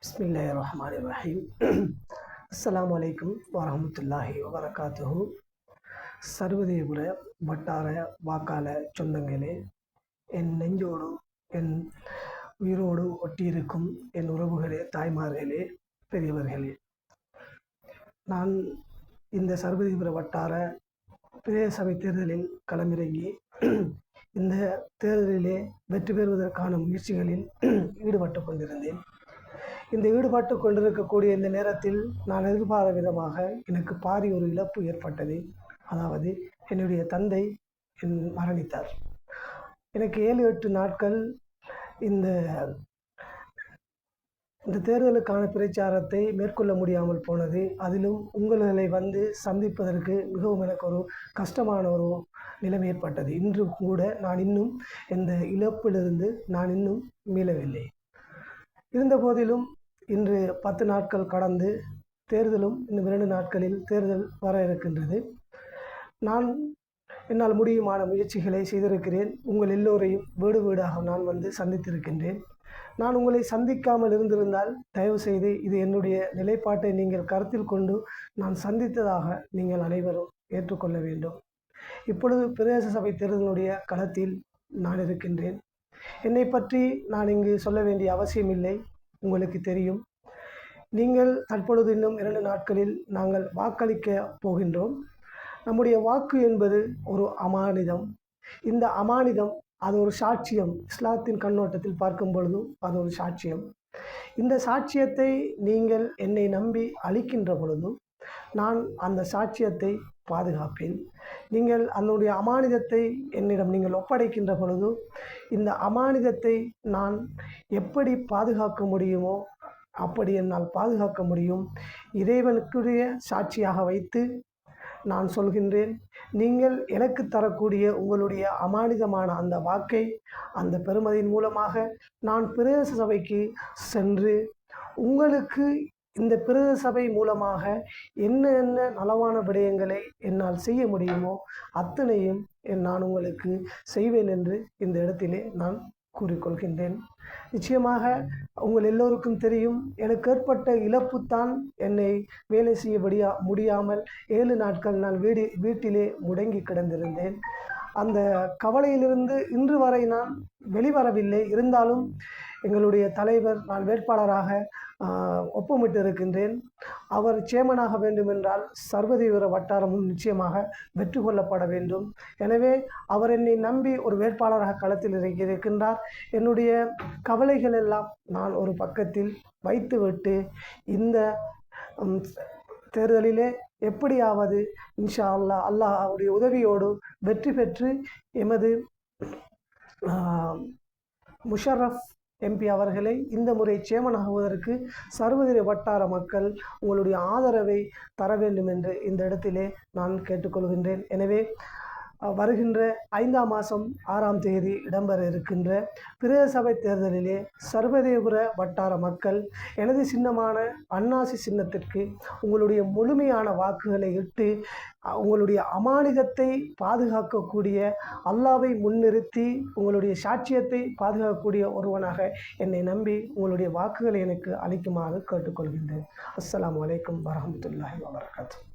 பிஸ்மில்லாஹிர்ரஹ்மானிர்ரஹீம். அஸ்ஸலாமு அலைக்கும் வரஹ்மத்துல்லாஹி வபரகாத்துஹு. சர்வதேபுர வட்டார வாக்காள சொந்தங்களே, என் நெஞ்சோடு என் உயிரோடு ஒட்டியிருக்கும் என் உறவுகளே, தாய்மார்களே, பெரியவர்களே, நான் இந்த சர்வதேபுர வட்டார பிரதேச சபை தேர்தலில் களமிறங்கி இந்த தேர்தலிலே வெற்றி பெறுவதற்கான முயற்சிகளில் ஈடுபட்டு கொண்டிருந்தேன். இந்த ஈடுபட்டு கொண்டிருக்கக்கூடிய இந்த நேரத்தில் நான் எதிர்பாராத விதமாக எனக்கு பாரி ஒரு இழப்பு ஏற்பட்டது. அதாவது என்னுடைய தந்தை மரணித்தார். எனக்கு 7-8 நாட்கள் இந்த தேர்தலுக்கான பிரச்சாரத்தை மேற்கொள்ள முடியாமல் போனது. அதிலும் உங்களை வந்து சந்திப்பதற்கு மிகவும் எனக்கு ஒரு கஷ்டமான ஒரு நிலைமை ஏற்பட்டது. இன்று கூட நான் இன்னும் இந்த இழப்பிலிருந்து நான் இன்னும் மீளவில்லை. இருந்த போதிலும் இன்று 10 நாட்கள் கடந்து தேர்தலும் இன்னும் 2 நாட்களில் தேர்தல் வர இருக்கின்றது. நான் என்னால் முடியுமான முயற்சிகளை செய்திருக்கிறேன். உங்கள் எல்லோரையும் வீடு வீடாக நான் வந்து சந்தித்திருக்கின்றேன். நான் உங்களை சந்திக்காமல் இருந்திருந்தால் தயவு செய்து இது என்னுடைய நிலைப்பாட்டை நீங்கள் கருத்தில் கொண்டு நான் சந்தித்ததாக நீங்கள் அனைவரும் ஏற்றுக்கொள்ள வேண்டும். இப்பொழுது பிரதேச சபை தேர்தலுடைய களத்தில் நான் இருக்கின்றேன். என்னை பற்றி நான் இங்கு சொல்ல வேண்டிய அவசியமில்லை. உங்களுக்கு தெரியும். நீங்கள் தற்பொழுது இன்னும் 2 நாட்களில் நாங்கள் வாக்களிக்க போகின்றோம். நம்முடைய வாக்கு என்பது ஒரு அமானிதம். இந்த அமானிதம் அது ஒரு சாட்சியம். இஸ்லாத்தின் கண்ணோட்டத்தில் பார்க்கும் பொழுதும் அது ஒரு சாட்சியம். இந்த சாட்சியத்தை நீங்கள் என்னை நம்பி அளிக்கின்ற பொழுதும் நான் அந்த சாட்சியத்தை பாதுகாப்பேன். நீங்கள் அதனுடைய அமானிதத்தை என்னிடம் நீங்கள் ஒப்படைக்கின்ற பொழுது இந்த அமானிதத்தை நான் எப்படி பாதுகாக்க முடியுமோ அப்படி என்னால் பாதுகாக்க முடியும். இறைவனுக்குரிய சாட்சியாக வைத்து நான் சொல்கின்றேன். நீங்கள் எனக்கு தரக்கூடிய உங்களுடைய அமானிதமான அந்த வாக்கை அந்த பெறுமதியின் மூலமாக நான் பிரதேச சபைக்கு சென்று உங்களுக்கு இந்த பிரதேச சபை மூலமாக என்ன நலவான விடயங்களை என்னால் செய்ய முடியுமோ அத்தனையும் நான் உங்களுக்கு செய்வேன் என்று இந்த இடத்திலே நான் கூறிக்கொள்கின்றேன். நிச்சயமாக உங்கள் எல்லோருக்கும் தெரியும், எனக்கு ஏற்பட்ட இழப்புத்தான் என்னை வேலை செய்ய முடியாமல் 7 நாட்கள் நான் வீட்டிலே முடங்கி கிடந்திருந்தேன். அந்த கவலையிலிருந்து இன்று வரை நான் வெளிவரவில்லை. இருந்தாலும் எங்களுடைய தலைவர் நான் வேட்பாளராக ஒப்பமிட்டு இருக்கின்றேன். அவர் சேமனாக வேண்டுமென்றால் சர்வதேவர வட்டாரமும் நிச்சயமாக வெற்றி கொள்ளப்பட வேண்டும். எனவே அவர் என்னை நம்பி ஒரு வேட்பாளராக களத்தில் இருக்கின்றார். என்னுடைய கவலைகள் எல்லாம் நான் ஒரு பக்கத்தில் வைத்துவிட்டு இந்த தேர்தலிலே எப்படியாவது இன்ஷா அல்லாஹ்வுடைய உதவியோடு வெற்றி பெற்று எமது முஷரஃப் எம்பி அவர்களை இந்த முறை சேமனாகுவதற்கு சர்வதேச வட்டார மக்கள் உங்களுடைய ஆதரவை தர வேண்டும் என்று இந்த இடத்திலே நான் கேட்டுக்கொள்கின்றேன். எனவே வருகின்ற 5ஆம் மாதம் 6ஆம் தேதி இடம்பெற இருக்கின்ற பிரதேச சபை தேர்தலிலே சர்வதேபுர வட்டார மக்கள் எனது சின்னமான அன்னாசி சின்னத்திற்கு உங்களுடைய முழுமையான வாக்குகளை இட்டு உங்களுடைய அமானிதத்தை பாதுகாக்கக்கூடிய அல்லாவை முன்னிறுத்தி உங்களுடைய சாட்சியத்தை பாதுகாக்கக்கூடிய ஒருவனாக என்னை நம்பி உங்களுடைய வாக்குகளை எனக்கு அளிக்குமாறு கேட்டுக்கொள்கின்றேன். அஸ்ஸலாமு அலைக்கும் வரஹ்மத்துல்லாஹி வபரகாத்துஹு.